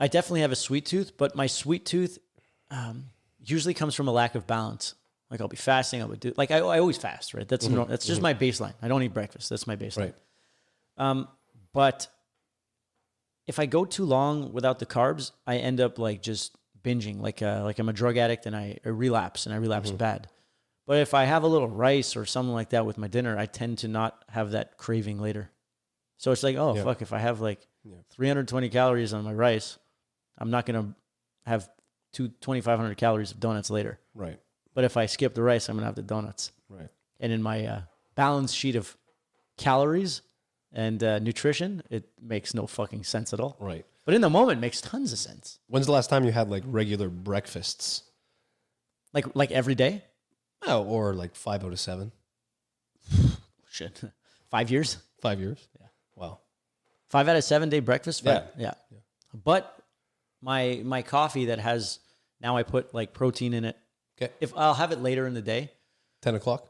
I definitely have a sweet tooth, but my sweet tooth usually comes from a lack of balance. Like I'll be fasting, I always fast, right? That's just my baseline. I don't eat breakfast. That's my baseline. Right. But if I go too long without the carbs, I end up like just binging, like I'm a drug addict and I relapse bad. But if I have a little rice or something like that with my dinner, I tend to not have that craving later. So it's like, fuck, if I have like 320 calories on my rice, I'm not going to have 2,500 calories of donuts later. Right. But if I skip the rice, I'm going to have the donuts. Right. And in my balance sheet of calories and nutrition, it makes no fucking sense at all. Right. But in the moment, it makes tons of sense. When's the last time you had like regular breakfasts? Like every day? Oh, or like 5 out of 7. Shit. 5 years? 5 years? Yeah. Wow. 5 out of 7 day breakfast? Yeah. But my coffee that has, now I put like protein in it. Okay. If I'll have it later in the day. 10 o'clock?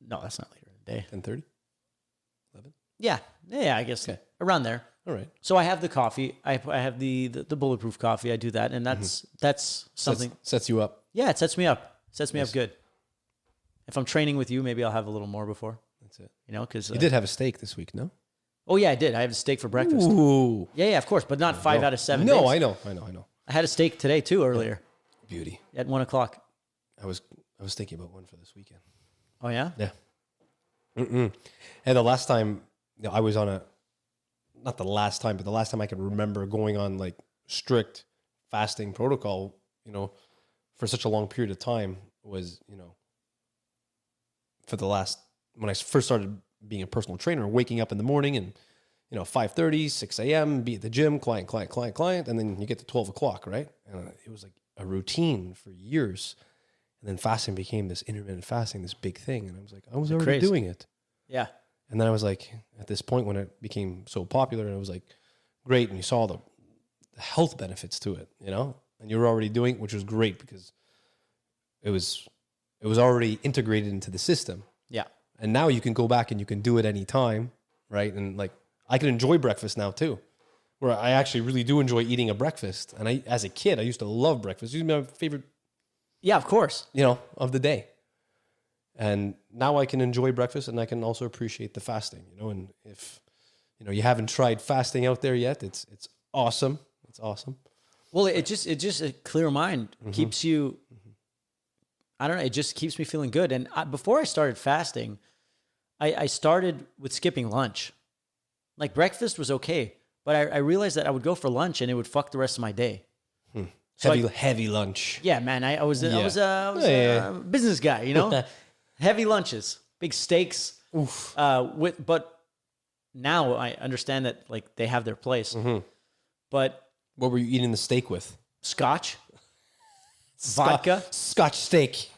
No, that's not later in the day. 10:30? 11? Yeah, I guess around there. All right. So I have the coffee. I have the bulletproof coffee. I do that, and that's something. Sets you up. Yeah, it sets me up. Sets me up good. If I'm training with you, maybe I'll have a little more before. That's it. You know, because you did have a steak this week, no? Oh yeah, I did. I have a steak for breakfast. Ooh. Yeah, of course, but not 5 out of 7 No, days. I know. I had a steak today too earlier. Beauty. At 1:00. I was thinking about one for this weekend. Oh yeah. Yeah. And the last time I was on not the last time, but the last time I can remember going on like strict fasting protocol, for such a long period of time was, when I first started being a personal trainer, waking up in the morning and, 5:30, 6 a.m., be at the gym, client, and then you get to 12 o'clock, right? And it was like a routine for years. And then fasting became this intermittent fasting, this big thing. And I was like, I was already doing it. Yeah. And then I was like, at this point when it became so popular, and it was like, great. And you saw the health benefits to it, and you were already doing it, which was great because it was already integrated into the system. Yeah. And now you can go back and you can do it anytime, right? And like, I can enjoy breakfast now too, where I actually really do enjoy eating a breakfast. And as a kid, I used to love breakfast. It used to be my favorite. Yeah, of course. Of the day. And now I can enjoy breakfast and I can also appreciate the fasting, and if, you haven't tried fasting out there yet, it's awesome. It's awesome. Well, it just a clear mind keeps you, I don't know, it just keeps me feeling good. And before I started fasting, I started with skipping lunch. Like breakfast was okay, but I realized that I would go for lunch and it would fuck the rest of my day. So heavy lunch. Yeah, man. I was a business guy, heavy lunches, big steaks. Oof. But now I understand that like they have their place. But what were you eating the steak with? Scotch, vodka, Scotch steak.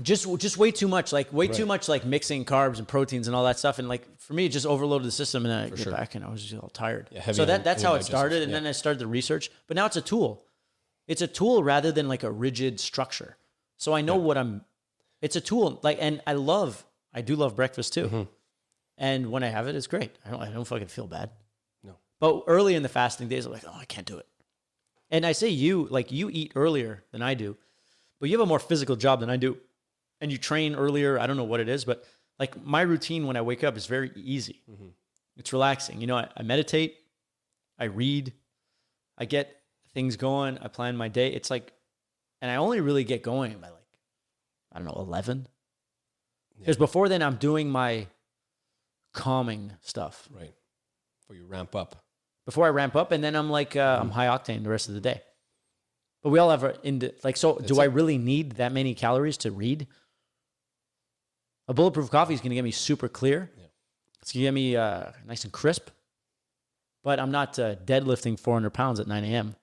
Just way too much, too much, like mixing carbs and proteins and all that stuff. And like for me, it just overloaded the system, and then I get back and I was just all tired. Yeah, so that's how it started, and then I started the research. But now it's a tool. It's a tool rather than like a rigid structure. So I know it's a tool. Like, and I do love breakfast too. And when I have it, it's great. I don't fucking feel bad. No. But early in the fasting days, I'm like, I can't do it. And I say you eat earlier than I do, but you have a more physical job than I do. And you train earlier. I don't know what it is, but like my routine when I wake up is very easy. It's relaxing. I meditate, I read, I get things going, I plan my day. It's like, and I only really get going by 11. Because before then I'm doing my calming stuff. Right. Before you ramp up. Before I ramp up, and then I'm like, I'm high octane the rest of the day. But we all have I really need that many calories to read? A bulletproof coffee is going to get me super clear. Yeah. It's going to get me nice and crisp. But I'm not deadlifting 400 pounds at 9 a.m.